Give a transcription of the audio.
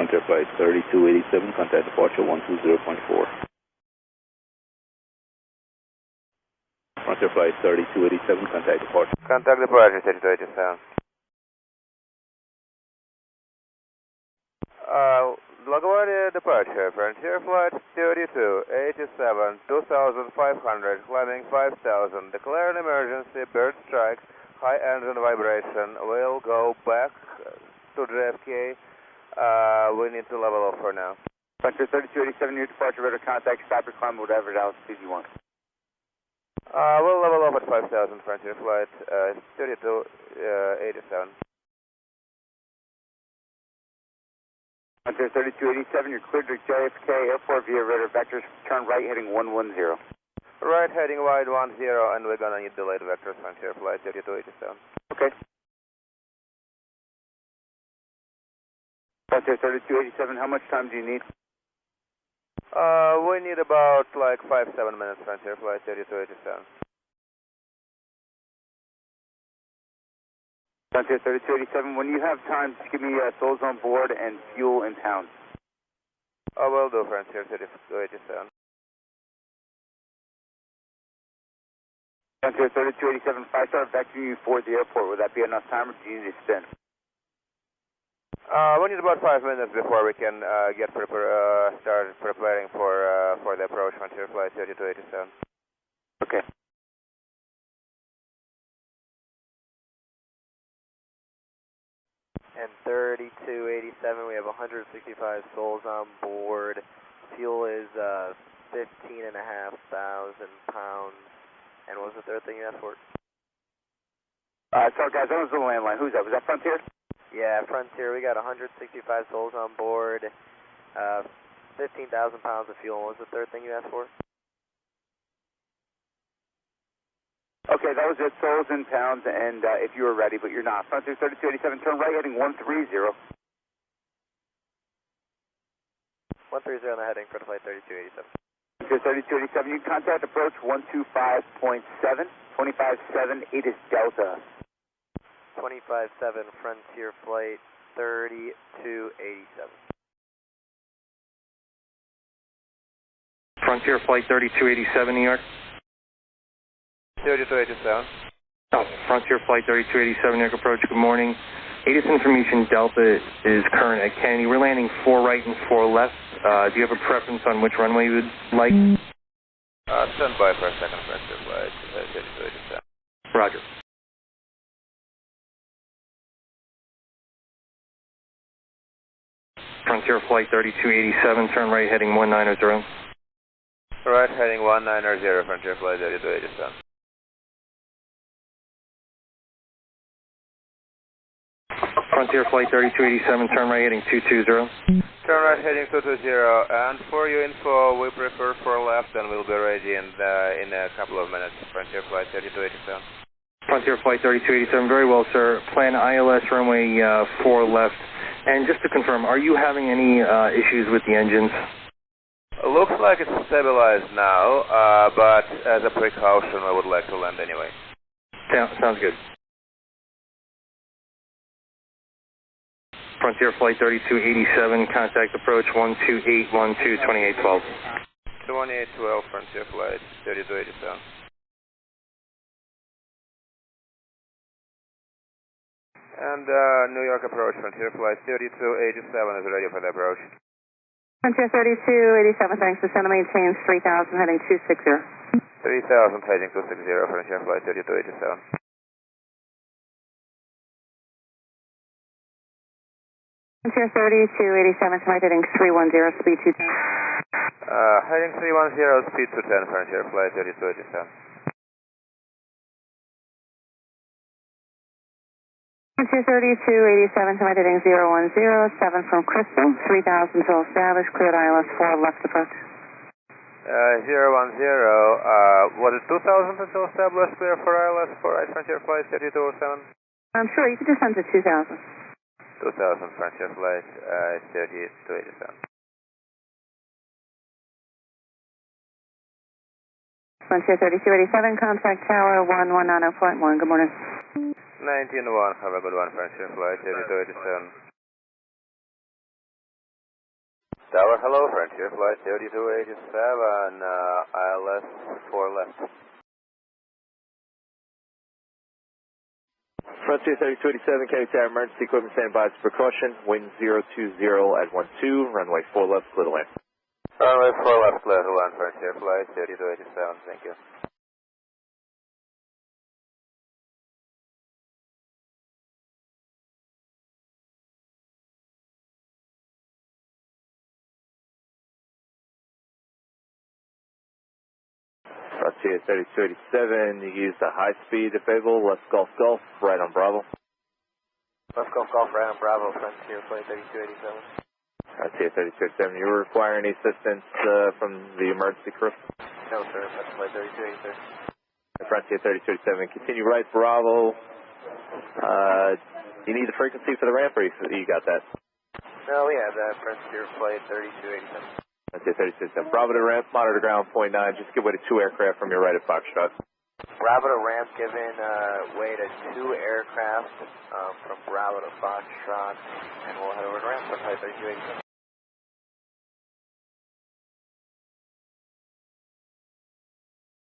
Frontier Flight 3287, contact departure 120.4. Frontier Flight 3287, contact departure. Contact departure 3287. LaGuardia departure, Frontier Flight 3287, 2500, climbing 5000, declare an emergency, bird strikes, high engine vibration, will go back to JFK, we need to level off for now. Frontier 3287, your departure, radar contact, stop your climb, whatever altitude you want. We'll level off at 5000, Frontier Flight 3287. Frontier 3287, you're cleared to JFK Airport via radar vectors, turn right heading 110. Right heading wide 10, and we're gonna need delayed vectors, Frontier Flight 3287. Okay. Frontier 3287, how much time do you need? We need about like 5-7 minutes, Frontier Flight 3287. Frontier 3287, when you have time, just give me souls on board and fuel in pounds. Will do, Frontier 3287. Frontier 3287, if I start vacuuming you for the airport, would that be enough time or do you need to spin? We need about 5 minutes before we can start preparing for the approach, Frontier Flight 3287. Okay. And 3287, we have 165 souls on board. Fuel is 15,500 pounds. And what was the third thing you asked for? Sorry guys, that was the landline. Who's that? Was that Frontier? Yeah, Frontier. We got 165 souls on board. 15,000 pounds of fuel. What was the third thing you asked for? Okay, that was it. Souls in pounds, and if you were ready, but you're not. Frontier 3287, turn right heading 130. 130 on the heading for the flight 3287. Frontier 3287, you contact approach 125.7, 25.7, it is Delta. 25.7, Frontier Flight 3287. Frontier Flight 3287, New York. 3287. Oh, Frontier Flight 3287, New York approach, good morning. Latest information, Delta is current at Kennedy. We're landing 4 right and 4 left. Do you have a preference on which runway you would like? Stand by for a second, Frontier Flight 3287. Roger. Frontier Flight 3287, turn right heading 190. Right heading 190, Frontier Flight 3287. Frontier Flight 3287, turn right heading 220. Turn right heading 220, and for your info, we prefer 4 left, and we'll be ready in a couple of minutes, Frontier Flight 3287. Frontier Flight 3287, very well, sir. Plan ILS runway 4 left. And just to confirm, are you having any issues with the engines? Looks like it's stabilized now, but as a precaution, I would like to land anyway. Sounds good. Frontier Flight 3287, contact approach 12812, 2812. 2812, Frontier Flight 3287. And New York approach, Frontier Flight 3287 is ready for the approach. Frontier 3287, thanks. Descend and maintain 3000, heading 260. 3000, heading 260, Frontier Flight 3287. Frontier 3287, flight heading 310, speed 210. Heading 310, speed 210, Frontier Flight 3287. Frontier 3287, flight heading 010, 7 from Crystal, 3000 till established, cleared ILS 4, left approach. 010, what is 2000 until established, clear for ILS 4, right, Frontier Flight 3207? I'm sure, you can descend to 2000. 2000, Frontier Flight 3287. Frontier 3287, contact tower 1190.1, good morning. 19-1, have a good one, Frontier Flight 3287. hello, Frontier Flight 3287, ILS 4 left. Frontier 3287, County Tower, emergency equipment standing by as precaution. Wind 020 at 12, runway 4 left, clear to land. Runway 4 left, clear to land, Frontier Flight 3287, thank you. Frontier 3287, you use the high speed available, left Golf Golf, right on Bravo. Left Golf Golf, right on Bravo, Frontier Flight 3287. Frontier 3287, you require any assistance from the emergency crew? No, sir, Frontier Flight 3287. Frontier 3287, continue right Bravo. You need the frequency for the ramp, or you got that? No, we have that, Frontier Flight 3287. Frontier 3287, Bravo to ramp, monitor ground, point 9, just give way to 2 aircraft from your right at Foxtrot. Bravo to ramp, given way to 2 aircraft from Bravo to Foxtrot, and we'll head over to ramp, Flight 3287.